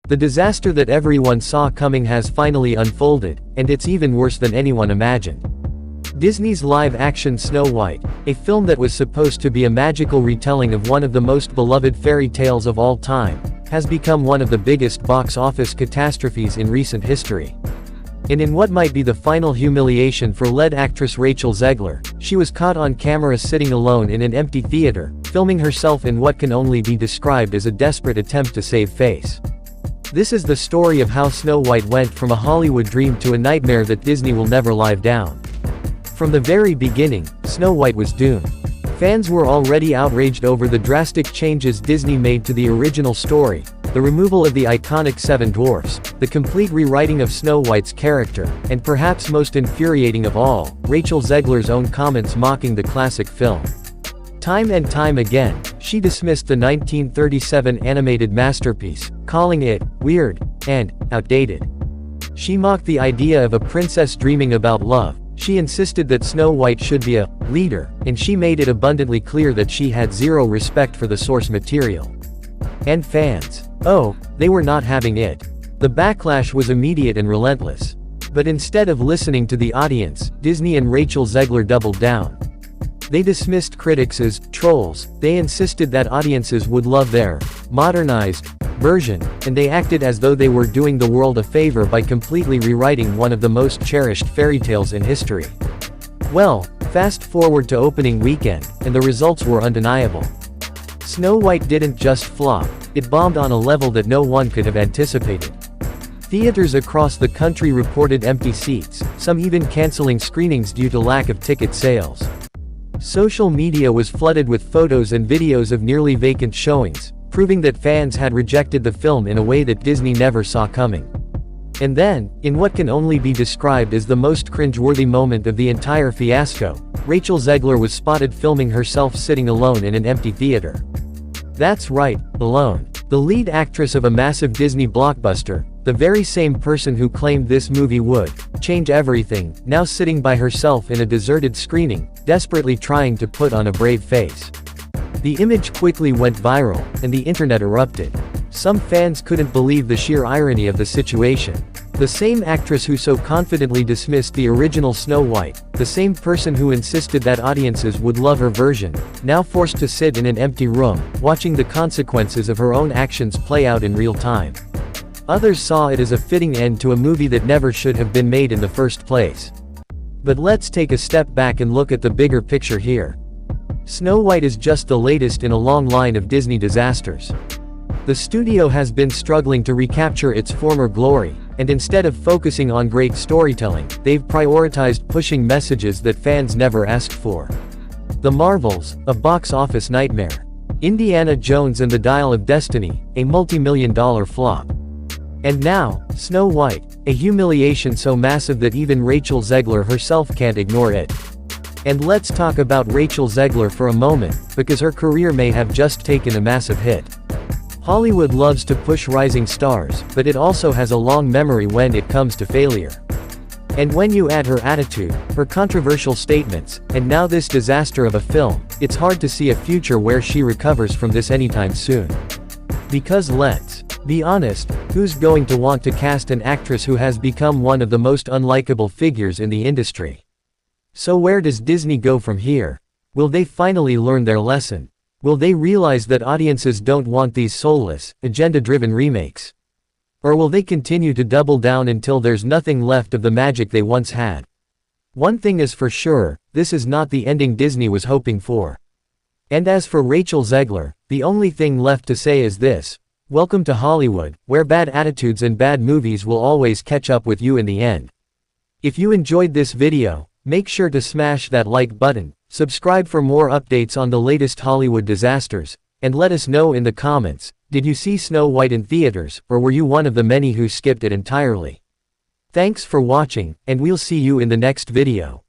The disaster that everyone saw coming has finally unfolded, and it's even worse than anyone imagined. Disney's live-action Snow White, a film that was supposed to be a magical retelling of one of the most beloved fairy tales of all time, has become one of the biggest box office catastrophes in recent history. And in what might be the final humiliation for lead actress Rachel Zegler, she was caught on camera sitting alone in an empty theater, filming herself in what can only be described as a desperate attempt to save face. This is the story of how Snow White went from a Hollywood dream to a nightmare that Disney will never live down. From the very beginning, Snow White was doomed. Fans were already outraged over the drastic changes Disney made to the original story, the removal of the iconic Seven Dwarfs, the complete rewriting of Snow White's character, and perhaps most infuriating of all, Rachel Zegler's own comments mocking the classic film. Time and time again, she dismissed the 1937 animated masterpiece, calling it weird and outdated. She mocked the idea of a princess dreaming about love. She insisted that Snow White should be a leader, and she made it abundantly clear that she had zero respect for the source material. And fans, oh, they were not having it. The backlash was immediate and relentless. But instead of listening to the audience, Disney and Rachel Zegler doubled down. They dismissed critics as trolls. They insisted that audiences would love their modernized version, and they acted as though they were doing the world a favor by completely rewriting one of the most cherished fairy tales in history. Well, fast forward to opening weekend, and the results were undeniable. Snow White didn't just flop, it bombed on a level that no one could have anticipated. Theaters across the country reported empty seats, some even canceling screenings due to lack of ticket sales. Social media was flooded with photos and videos of nearly vacant showings, proving that fans had rejected the film in a way that Disney never saw coming. And then, in what can only be described as the most cringe-worthy moment of the entire fiasco, Rachel Zegler was spotted filming herself sitting alone in an empty theater. That's right, alone. The lead actress of a massive Disney blockbuster, the very same person who claimed this movie would change everything, now sitting by herself in a deserted screening, desperately trying to put on a brave face. The image quickly went viral, and the internet erupted. Some fans couldn't believe the sheer irony of the situation. The same actress who so confidently dismissed the original Snow White, the same person who insisted that audiences would love her version, now forced to sit in an empty room, watching the consequences of her own actions play out in real time. Others saw it as a fitting end to a movie that never should have been made in the first place. But let's take a step back and look at the bigger picture here. Snow White is just the latest in a long line of Disney disasters. The studio has been struggling to recapture its former glory, and instead of focusing on great storytelling, they've prioritized pushing messages that fans never asked for. The Marvels, a box office nightmare. Indiana Jones and the Dial of Destiny, a multi-million-dollar flop. And now, Snow White, a humiliation so massive that even Rachel Zegler herself can't ignore it. And let's talk about Rachel Zegler for a moment, because her career may have just taken a massive hit. Hollywood loves to push rising stars, but it also has a long memory when it comes to failure. And when you add her attitude, her controversial statements, and now this disaster of a film, it's hard to see a future where she recovers from this anytime soon. Because let's be honest, who's going to want to cast an actress who has become one of the most unlikable figures in the industry? So where does Disney go from here? Will they finally learn their lesson? Will they realize that audiences don't want these soulless, agenda-driven remakes? Or will they continue to double down until there's nothing left of the magic they once had? One thing is for sure, this is not the ending Disney was hoping for. And as for Rachel Zegler, the only thing left to say is this: welcome to Hollywood, where bad attitudes and bad movies will always catch up with you in the end. If you enjoyed this video, make sure to smash that like button, subscribe for more updates on the latest Hollywood disasters, and let us know in the comments, did you see Snow White in theaters, or were you one of the many who skipped it entirely? Thanks for watching, and we'll see you in the next video.